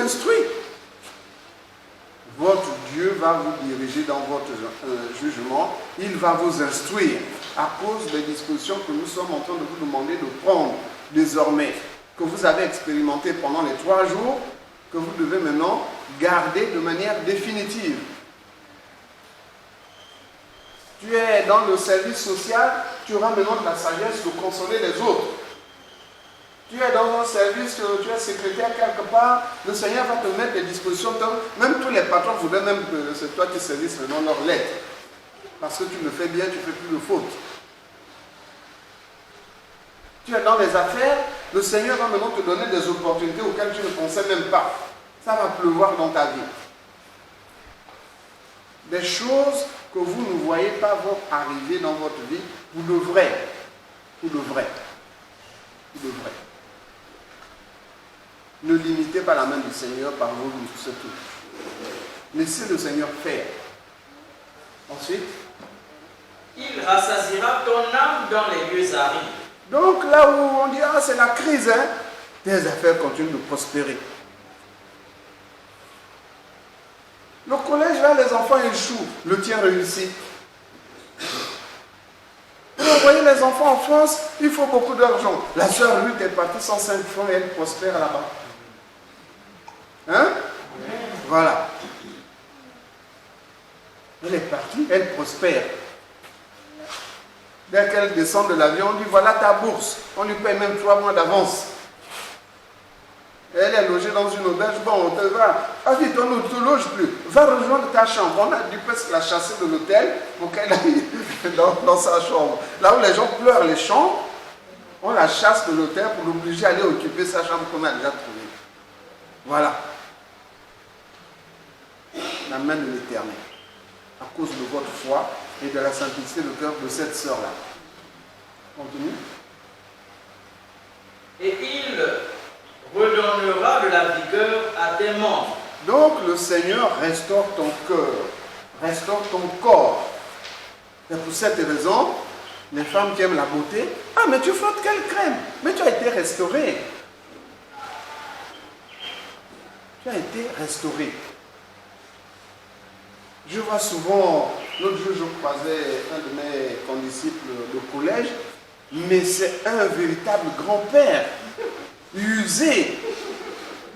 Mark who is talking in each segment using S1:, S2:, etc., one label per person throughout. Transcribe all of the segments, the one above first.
S1: instruit. Votre Dieu va vous diriger dans votre jugement. Il va vous instruire à cause des dispositions que nous sommes en train de vous demander de prendre désormais, que vous avez expérimenté pendant les 3 jours, que vous devez maintenant garder de manière définitive. Tu es dans le service social, tu auras maintenant de la sagesse de consoler les autres. Tu es dans un service, tu es secrétaire quelque part, le Seigneur va te mettre des dispositions. Même tous les patrons voudraient même que c'est toi qui services maintenant leur lettre. Parce que tu le fais bien, tu ne fais plus de fautes. Tu es dans les affaires, le Seigneur va maintenant te donner des opportunités auxquelles tu ne pensais même pas. Ça va pleuvoir dans ta vie. Des choses que vous ne voyez pas vont arriver dans votre vie, vous devrez. Ne limitez pas la main du Seigneur par vos c'est tout. Laissez le Seigneur faire. Ensuite,
S2: il rassasiera ton âme dans les lieux arides.
S1: Donc là où on dit, ah c'est la crise, hein, tes affaires continuent de prospérer. Le collège, là, les enfants échouent, le tien réussit. Vous voyez les enfants en France, il faut beaucoup d'argent. La soeur Ruth est partie 105 francs et elle prospère là-bas. Hein? Voilà. Elle est partie, elle prospère. Dès qu'elle descend de l'avion, on dit voilà ta bourse. On lui paye même 3 mois d'avance. Elle est logée dans une auberge. Bon, on te va. Ah vite, on ne te loge plus. Va rejoindre ta chambre. On a dû presque la chasser de l'hôtel pour qu'elle aille dans sa chambre. Là où les gens pleurent les chambres, on la chasse de l'hôtel pour l'obliger à aller occuper sa chambre qu'on a déjà trouvée. Voilà. La main de l'Éternel. À cause de votre foi et de la simplicité de cœur de cette sœur-là. Continue.
S2: Et il redonnera de la vigueur à tes membres.
S1: Donc le Seigneur restaure ton cœur, restaure ton corps. Et pour cette raison, les femmes qui aiment la beauté, ah mais tu frottes quelle crème? Mais tu as été restauré. Tu as été restauré. Je vois souvent, l'autre jour je croisais un de mes condisciples de collège, mais c'est un véritable grand-père, usé.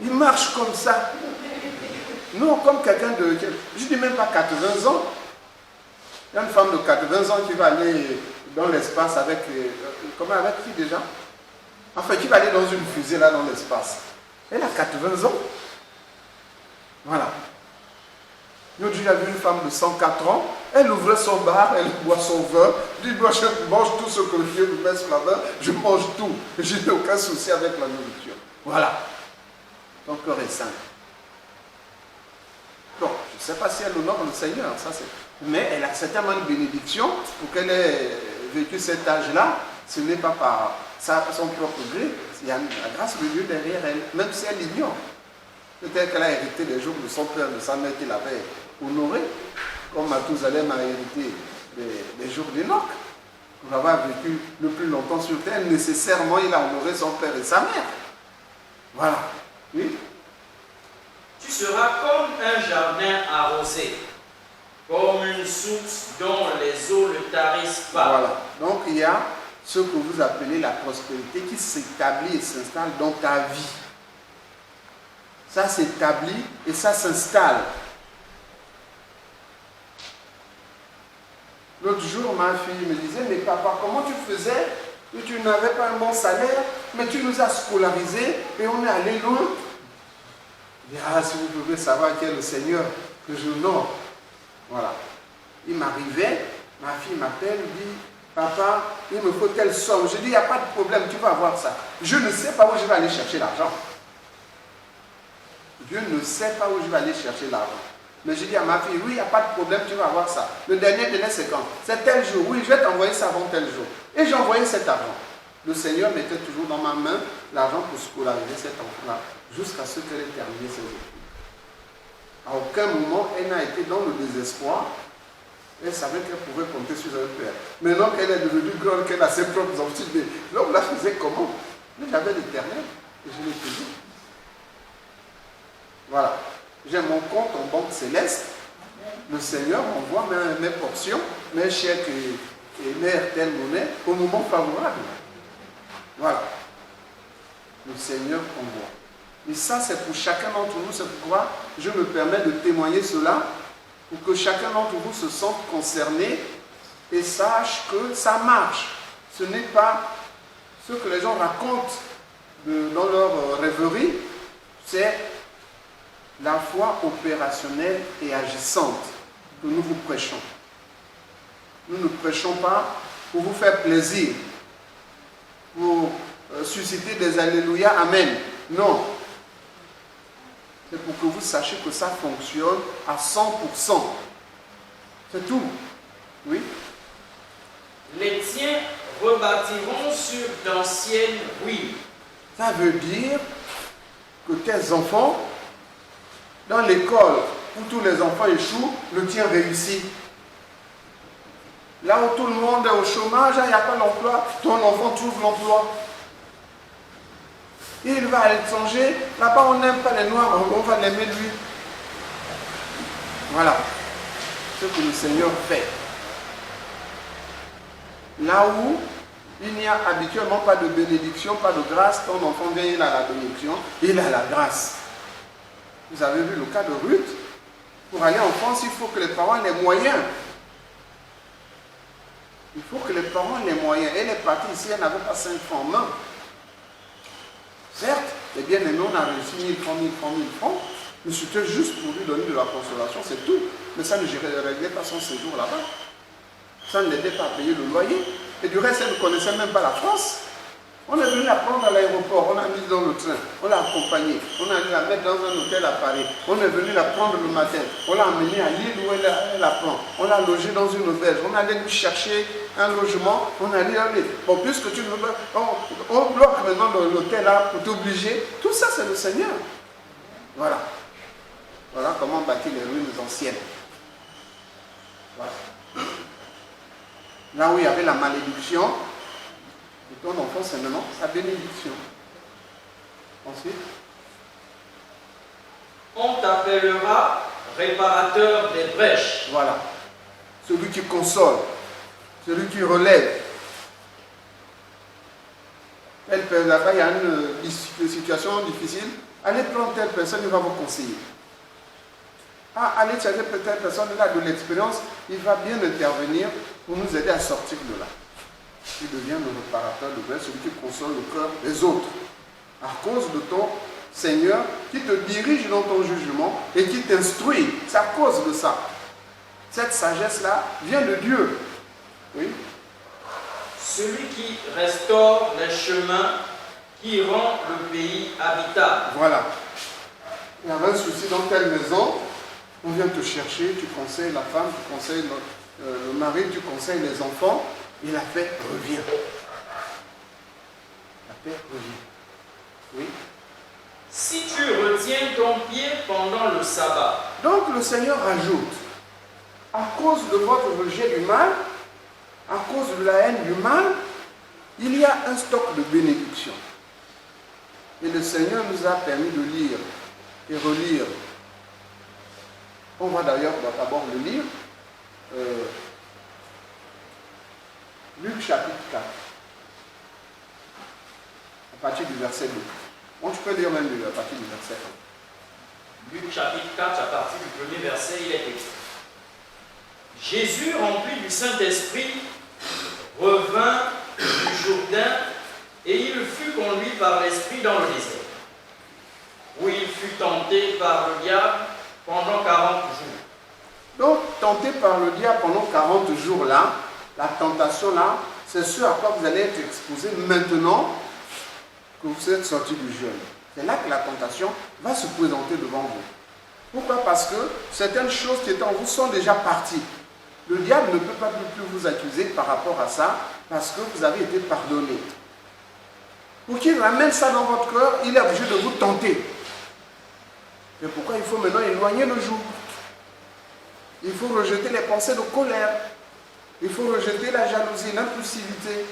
S1: Il marche comme ça. Non, comme quelqu'un de, je ne dis même pas 80 ans. Il y a une femme de 80 ans qui va aller dans l'espace avec, comment, avec qui déjà? Enfin, qui va aller dans une fusée là dans l'espace. Elle a 80 ans. Voilà. L'autre jour, j'ai vu une femme de 104 ans, elle ouvrait son bar, elle boit son vin, dit moi je mange tout ce que Dieu me met sur la main, je mange tout, je n'ai aucun souci avec la nourriture. Voilà. Ton cœur est saint. Donc, je ne sais pas si elle honore le Seigneur, ça c'est. Mais elle a certainement une bénédiction pour qu'elle ait vécu cet âge-là, ce n'est pas par son propre gré, il y a la grâce de Dieu derrière elle, même si elle ignore. Peut-être qu'elle a hérité les jours de son père, de sa mère qu'il avait honoré, comme Mathusalem a hérité des jours d'Enoch. Pour avoir vécu le plus longtemps sur terre, nécessairement il a honoré son père et sa mère. Voilà. Oui.
S2: Tu seras comme un jardin arrosé, comme une source dont les eaux ne tarissent pas.
S1: Voilà. Donc il y a ce que vous appelez la prospérité qui s'établit et s'installe dans ta vie. Ça s'établit et ça s'installe. L'autre jour, ma fille me disait, mais papa, comment tu faisais? Tu n'avais pas un bon salaire, mais tu nous as scolarisés et on est allé loin. Je dis, ah, si vous pouvez savoir qui est le Seigneur que je honore. Voilà. Il m'arrivait, ma fille m'appelle, dit, papa, il me faut telle somme. Je dis, il n'y a pas de problème, tu vas avoir ça. Je ne sais pas où je vais aller chercher l'argent. Dieu ne sait pas où je vais aller chercher l'argent. Mais je dis à ma fille, oui, il n'y a pas de problème, tu vas avoir ça. Le dernier délai, c'est quand? C'est tel jour. Oui, je vais t'envoyer ça avant tel jour. Et j'ai envoyé cet argent. Le Seigneur mettait toujours dans ma main l'argent pour scolariser cet enfant-là, jusqu'à ce qu'elle ait terminé ses études. À aucun moment, elle n'a été dans le désespoir. Elle savait qu'elle pouvait compter sur un père. Maintenant qu'elle est devenue grande, qu'elle a ses propres activités, l'homme la faisait comment? Mais j'avais l'Éternel et je l'ai payé. Voilà. J'ai mon compte en banque céleste. Le Seigneur m'envoie mes portions, mes chèques et mes telle monnaie au moment favorable. Voilà. Le Seigneur envoie. Et ça, c'est pour chacun d'entre nous. C'est pourquoi je me permets de témoigner cela, pour que chacun d'entre vous se sente concerné et sache que ça marche. Ce n'est pas ce que les gens racontent dans leur rêverie, c'est la foi opérationnelle et agissante que nous vous prêchons. Nous ne prêchons pas pour vous faire plaisir, pour susciter des alléluia, amen. Non. C'est pour que vous sachiez que ça fonctionne à 100%. C'est tout. Oui.
S2: Les tiens rebâtiront sur d'anciennes ruines.
S1: Ça veut dire que tes enfants, dans l'école où tous les enfants échouent, le tien réussit. Là où tout le monde est au chômage, il n'y a pas d'emploi, ton enfant trouve l'emploi. Il va à l'étranger, là-bas on n'aime pas les noirs, on va l'aimer lui. Voilà ce que le Seigneur fait. Là où il n'y a habituellement pas de bénédiction, pas de grâce, ton enfant vient, il a la bénédiction, il a la grâce. Vous avez vu le cas de Ruth. Pour aller en France, il faut que les parents aient les moyens. Il faut que les parents aient les moyens. Elle est partie ici, elle n'avait pas 5 francs en main. Certes, les bien-aimés, on a réussi 1000 francs, 1000 francs, 1000 francs, mais c'était juste pour lui donner de la consolation, c'est tout. Mais ça ne réglait pas son séjour là-bas. Ça ne l'aidait pas à payer le loyer. Et du reste, elle ne connaissait même pas la France. On est venu la prendre à l'aéroport, on l'a mise dans le train, on l'a accompagnée, on a allé la mettre dans un hôtel à Paris, on est venu la prendre le matin, on l'a emmenée à Lille où elle apprend, on l'a logée dans une auberge, on allait lui chercher un logement, on allait aller. Bon, puisque tu ne veux pas, on bloque maintenant l'hôtel là pour t'obliger. Tout ça, c'est le Seigneur. Voilà. Voilà comment bâtir les ruines anciennes. Voilà. Là où il y avait la malédiction, et ton enfant, c'est maintenant sa bénédiction. Ensuite,
S2: on t'appellera réparateur des brèches.
S1: Voilà. Celui qui console, celui qui relève. Là-bas, il y a une situation difficile. Allez prendre telle personne, il va vous conseiller. Allez chercher peut-être personne, il a de l'expérience, il va bien intervenir pour nous aider à sortir de là. Il devient le réparateur de brèches, celui qui console le cœur des autres. À cause de ton Seigneur qui te dirige dans ton jugement et qui t'instruit. C'est à cause de ça. Cette sagesse-là vient de Dieu. Oui.
S2: Celui qui restaure les chemins, qui rend le pays habitable.
S1: Voilà. Il y avait un souci dans telle maison, on vient te chercher, tu conseilles la femme, tu conseilles le mari, tu conseilles les enfants, et la paix revient. La paix revient. Oui.
S2: Si tu retiens ton pied pendant le sabbat.
S1: Donc le Seigneur ajoute, à cause de votre rejet du mal, à cause de la haine du mal, il y a un stock de bénédictions. Et le Seigneur nous a permis de lire et relire. On va d'ailleurs d'abord le lire. Luc chapitre 4. À partir du verset 2. Bon, tu peux lire même à partir du verset 1.
S2: Luc chapitre 4, à partir du premier verset, il est écrit. Jésus, rempli du Saint-Esprit, revint du Jourdain et il fut conduit par l'Esprit dans le désert, où il fut tenté par le diable pendant 40 jours.
S1: Donc, tenté par le diable pendant 40 jours là, la tentation là, c'est ce à quoi vous allez être exposé maintenant que vous êtes sorti du jeûne. C'est là que la tentation va se présenter devant vous. Pourquoi? Parce que certaines choses qui étaient en vous sont déjà parties. Le diable ne peut pas plus vous accuser par rapport à ça parce que vous avez été pardonné. Pour qu'il ramène ça dans votre cœur, il est obligé de vous tenter. C'est pourquoi il faut maintenant éloigner le joug. Il faut rejeter les pensées de colère. Il faut rejeter la jalousie, l'impulsivité.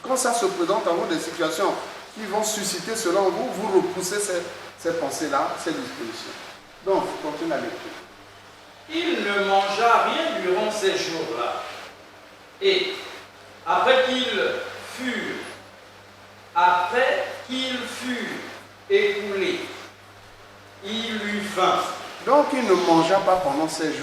S1: Quand ça se présente en vous des situations qui vont susciter selon vous, vous repoussez ces pensées-là, ces dispositions. Donc, continue la lecture.
S2: Il ne mangea rien durant ces jours-là. Et après qu'il fut écoulé, il eut faim.
S1: Donc, il ne mangea pas pendant ces jours.